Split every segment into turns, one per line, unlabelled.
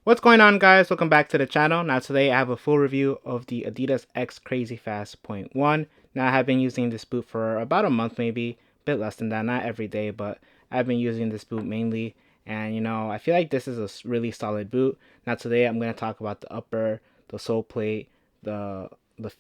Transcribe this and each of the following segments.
What's going on, guys? Welcome back to the channel. Now today I have a full review of the Adidas X CrazyFast.1. Now I have been using this boot for about a month, maybe a bit less than that, not every day, but I've been using this boot mainly. And I feel like this is a really solid boot. Now today I'm going to talk about the upper, the sole plate, the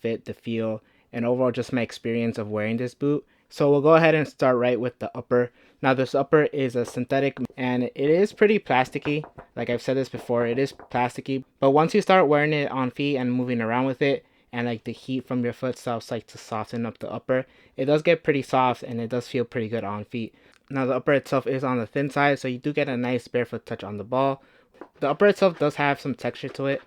fit, the feel, and overall just my experience of wearing this boot. So we'll go ahead and start right with the upper. Now this upper is a synthetic and it is pretty plasticky. Like I've said this before, it is plasticky. But once you start wearing it on feet and moving around with it, and like the heat from your foot starts like to soften up the upper, it does get pretty soft and it does feel pretty good on feet. Now the upper itself is on the thin side, so you do get a nice barefoot touch on the ball. The upper itself does have some texture to it,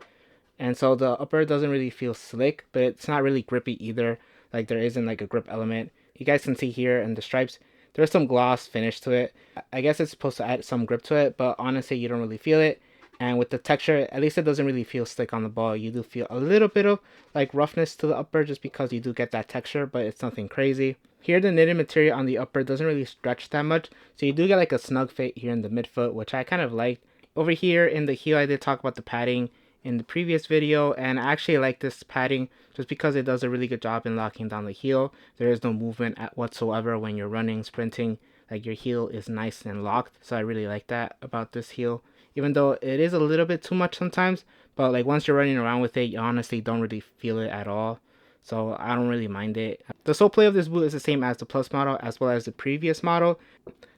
and so the upper doesn't really feel slick, but it's not really grippy either. Like there isn't like a grip element. You guys can see here in the stripes, there's some gloss finish to it. I guess it's supposed to add some grip to it, but honestly you don't really feel it. And with the texture, at least it doesn't really feel slick on the ball. You do feel a little bit of like roughness to the upper just because you do get that texture, but it's nothing crazy. Here the knitted material on the upper doesn't really stretch that much, so you do get like a snug fit here in the midfoot, which I kind of like. Over here in the heel, I did talk about the padding in the previous video, and I actually like this padding just because it does a really good job in locking down the heel. There is no movement whatsoever when you're running, sprinting. Like your heel is nice and locked, so I really like that about this heel, even though it is a little bit too much sometimes. But like once you're running around with it, you honestly don't really feel it at all, so I don't really mind it. The sole play of this boot is the same as the Plus model as well as the previous model,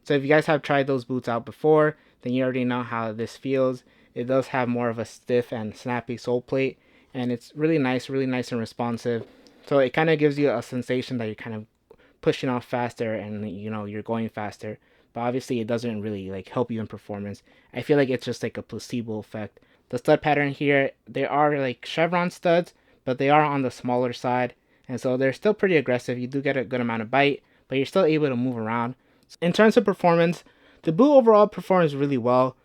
so if you guys have tried those boots out before, then you already know how this feels. It does have more of a stiff and snappy sole plate, and it's really nice and responsive. So it kind of gives you a sensation that you're kind of pushing off faster and you're going faster. But obviously it doesn't really like help you in performance. I feel like it's just like a placebo effect. The stud pattern here, they are like chevron studs, but they are on the smaller side, and so they're still pretty aggressive. You do get a good amount of bite, but you're still able to move around. In terms of performance, the boot overall performs really well.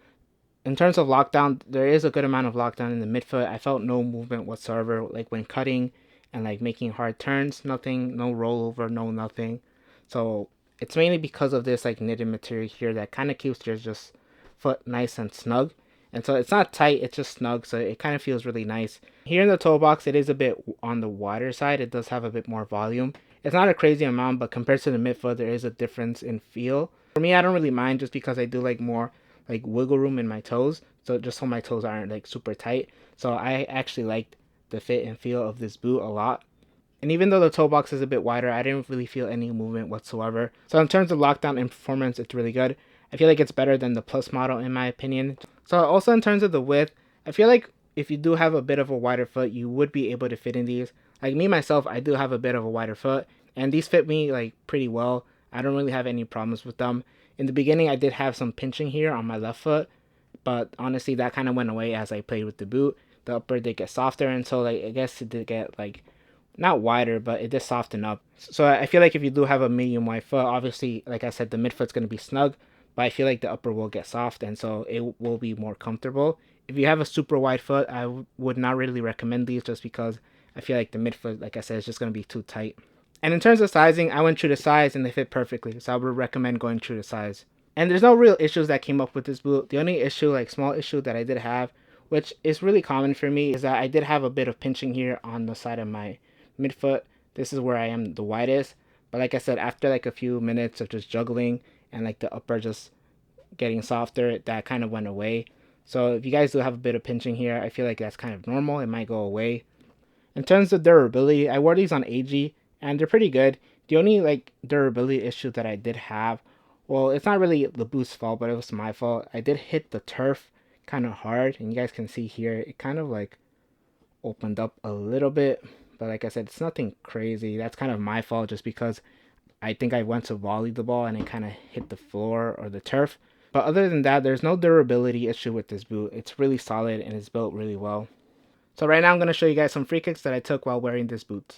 In terms of lockdown, there is a good amount of lockdown in the midfoot. I felt no movement whatsoever, like when cutting and like making hard turns. Nothing, no rollover, no nothing. So it's mainly because of this like knitted material here that kind of keeps your just foot nice and snug. And so it's not tight, it's just snug, so it kind of feels really nice. Here in the toe box, it is a bit on the wider side. It does have a bit more volume. It's not a crazy amount, but compared to the midfoot, there is a difference in feel. For me, I don't really mind just because I do like more like wiggle room in my toes, so just so my toes aren't like super tight. So I actually liked the fit and feel of this boot a lot. And even though the toe box is a bit wider, I didn't really feel any movement whatsoever. So in terms of lockdown and performance, it's really good. I feel like it's better than the Plus model in my opinion. So also in terms of the width, I feel like if you do have a bit of a wider foot, you would be able to fit in these. Like me myself, I do have a bit of a wider foot, and these fit me like pretty well. I don't really have any problems with them. In the beginning, I did have some pinching here on my left foot, but honestly, that kind of went away as I played with the boot. The upper did get softer, and so like I guess it did get like not wider, but it did soften up. So I feel like if you do have a medium wide foot, obviously, like I said, the midfoot's going to be snug, but I feel like the upper will get soft, and so it will be more comfortable. If you have a super wide foot, I would not really recommend these just because I feel like the midfoot, like I said, is just going to be too tight. And in terms of sizing, I went true to size and they fit perfectly, so I would recommend going true to size. And there's no real issues that came up with this boot. The only issue, like small issue that I did have, which is really common for me, is that I did have a bit of pinching here on the side of my midfoot. This is where I am the widest. But like I said, after like a few minutes of just juggling and like the upper just getting softer, that kind of went away. So if you guys do have a bit of pinching here, I feel like that's kind of normal. It might go away. In terms of durability, I wore these on AG and they're pretty good. The only like durability issue that I did have, well, it's not really the boot's fault, but it was my fault. I did hit the turf kind of hard, and you guys can see here, it kind of like opened up a little bit. But like I said, it's nothing crazy. That's kind of my fault just because I think I went to volley the ball and it kind of hit the floor or the turf. But other than that, there's no durability issue with this boot. It's really solid and it's built really well. So right now I'm going to show you guys some free kicks that I took while wearing this boot.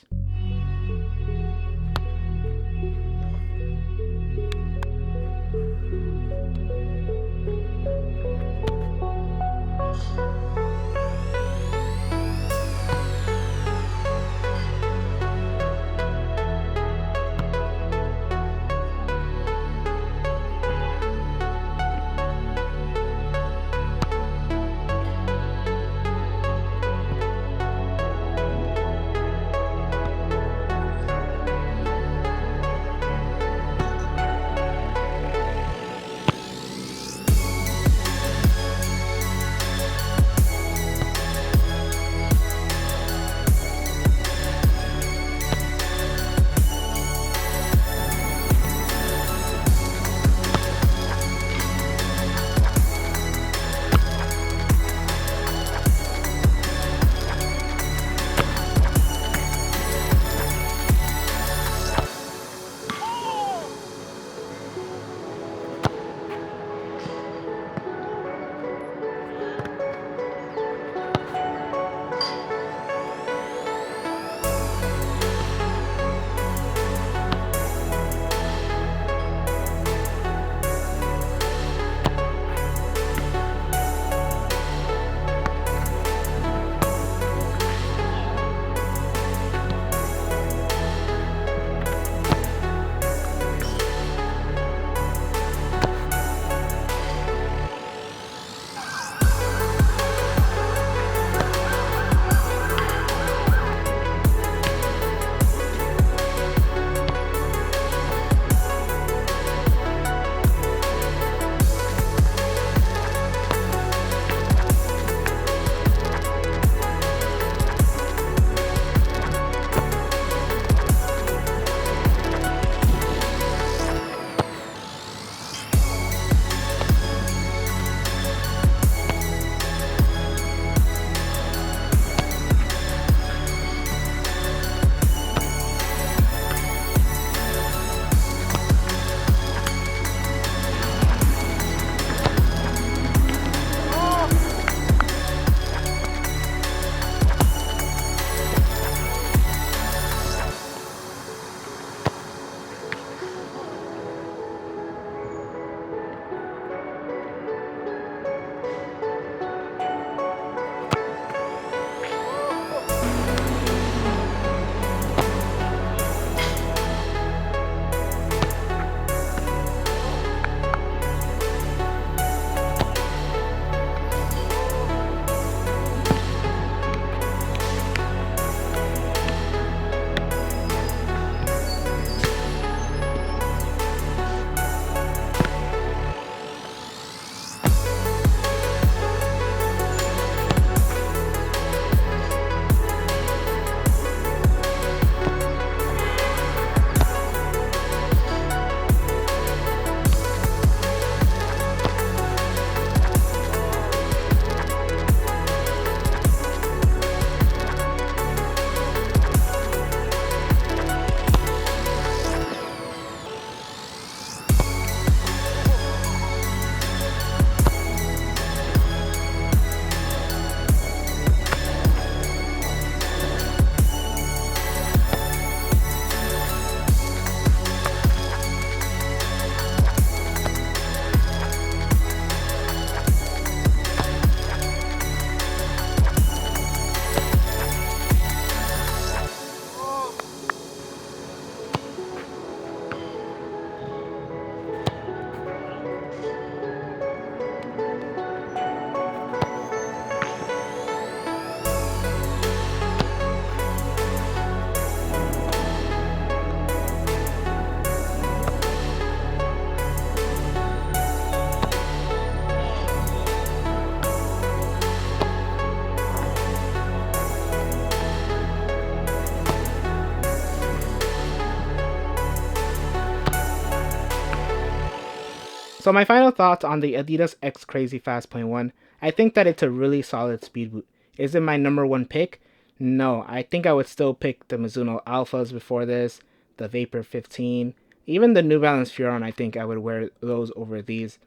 So my final thoughts on the Adidas X CrazyFast.1. I think that it's a really solid speed boot. Is it my number one pick? No, I think I would still pick the Mizuno Alphas before this, the Vapor 15, even the New Balance Furon. I think I would wear those over these.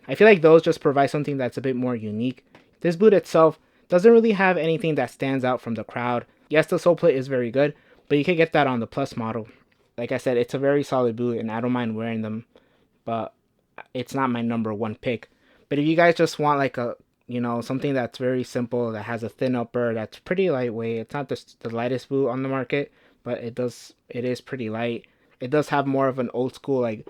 I feel like those just provide something that's a bit more unique. This boot itself doesn't really have anything that stands out from the crowd. Yes, the sole plate is very good, but you can get that on the Plus model. Like I said, it's a very solid boot and I don't mind wearing them, but it's not my number one pick. But if you guys just want like a, something that's very simple, that has a thin upper, that's pretty lightweight. It's not the lightest boot on the market, but it is pretty light. It does have more of an old school like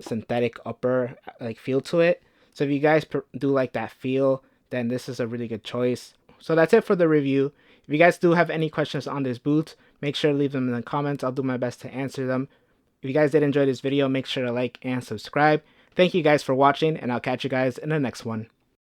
synthetic upper like feel to it. So if you guys do like that feel, then this is a really good choice. So that's it for the review. If you guys do have any questions on this boot, make sure to leave them in the comments. I'll do my best to answer them. If you guys did enjoy this video, make sure to like and subscribe. Thank you guys for watching, and I'll catch you guys in the next one.